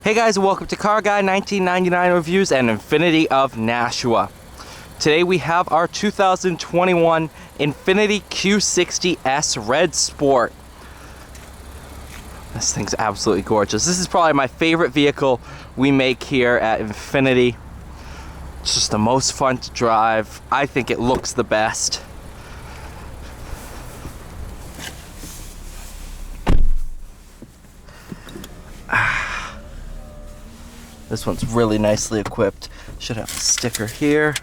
Hey guys, and welcome to Car Guy 1999 Reviews and Infiniti of Nashua. Today we have our 2021 Infiniti Q60S Red Sport. This thing's absolutely gorgeous. This is probably my favorite vehicle we make here at Infiniti. It's just the most fun to drive. I think it looks the best. This one's really nicely equipped. Should have a sticker here.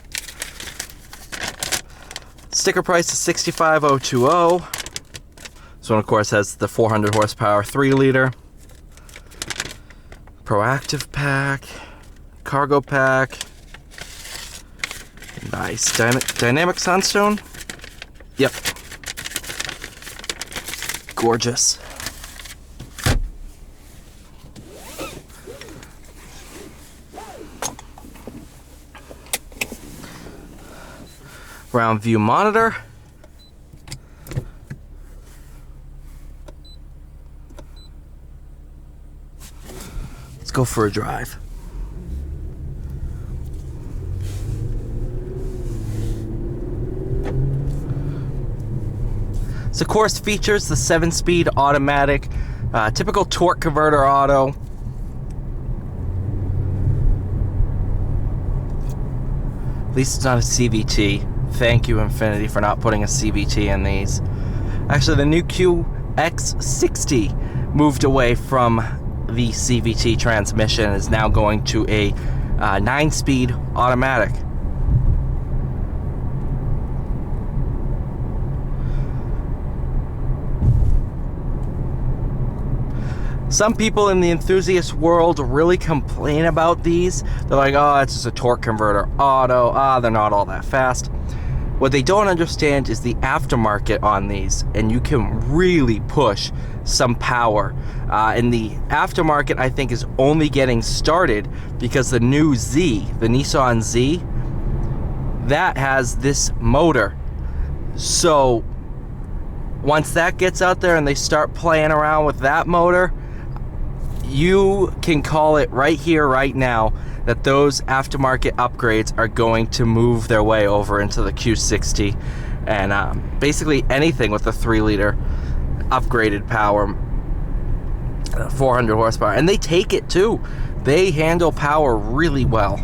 Sticker price is $65,020. This one, of course, has the 400 horsepower 3-liter. Proactive pack. Cargo pack. Nice. Dynamic sunstone. Yep. Gorgeous. Round view monitor. Let's go for a drive. This, of course, features the 7-speed automatic, typical torque converter auto. At least it's not a CVT. Thank you, Infiniti, for not putting a CVT in these. Actually, the new Q60 moved away from the CVT transmission and is now going to a 9-speed automatic. Some people in the enthusiast world really complain about these. They're like, oh, it's just a torque converter auto. They're not all that fast. What they don't understand is the aftermarket on these, and you can really push some power. And the aftermarket, I think, is only getting started because the new Z, the Nissan Z, that has this motor. So once that gets out there and they start playing around with that motor, you can call it right here, right now, that those aftermarket upgrades are going to move their way over into the Q60. And basically anything with a 3-liter upgraded power, 400 horsepower. And they take it too. They handle power really well.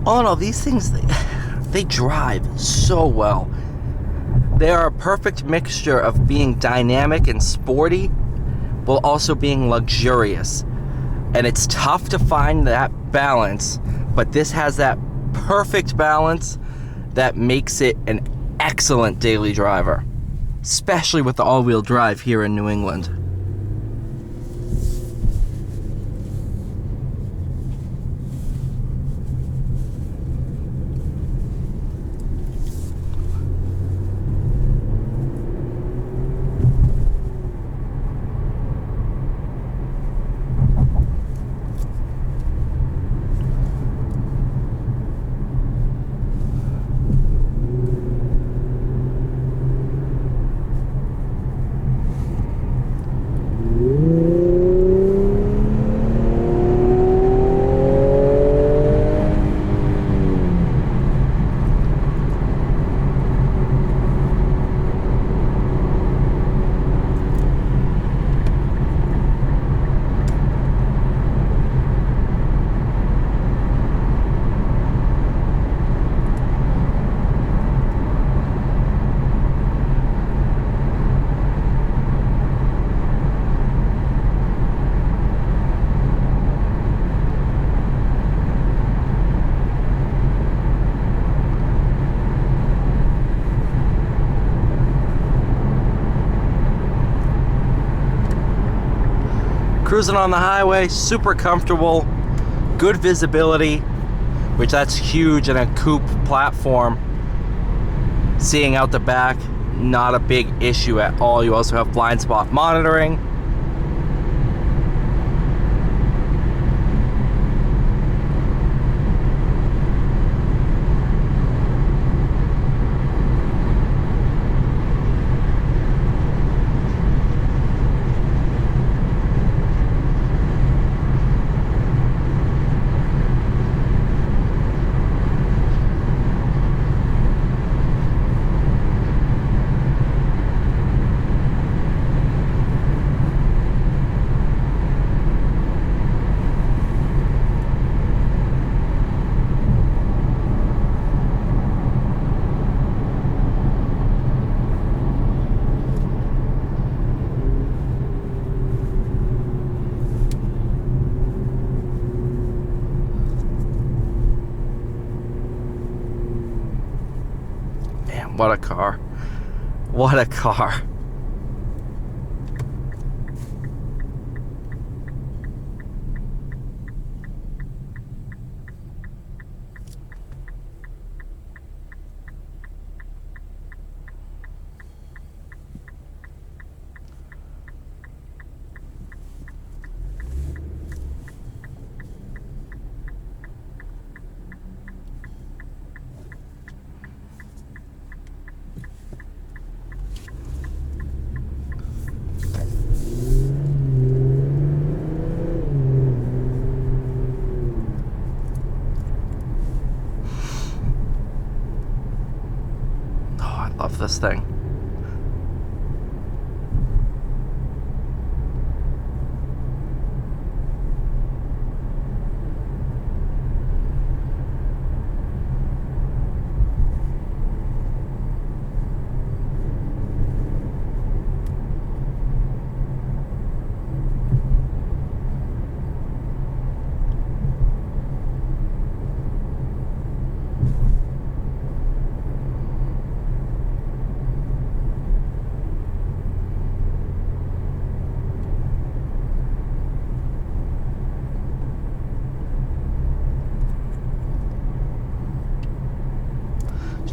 All in all, these things, they drive so well. They are a perfect mixture of being dynamic and sporty, while also being luxurious. And it's tough to find that balance, but this has that perfect balance that makes it an excellent daily driver, especially with the all-wheel drive here in New England. cruising on the highway, super comfortable, good visibility, which that's huge in a coupe platform. Seeing out the back, not a big issue at all. You also have blind spot monitoring. What a car. What a car. Love this thing.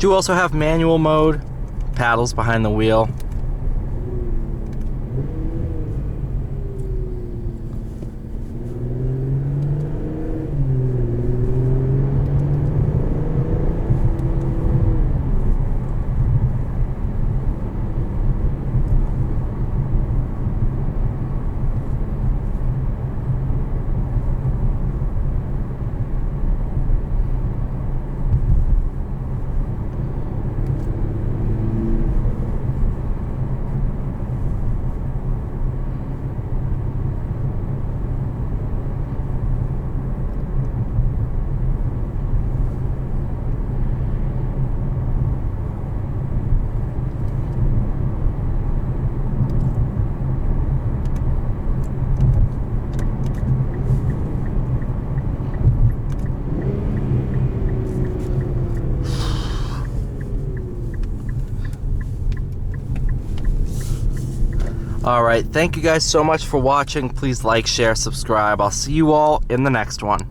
You also have manual mode, paddles behind the wheel. Alright, thank you guys so much for watching. Please like, share, subscribe. I'll see you all in the next one.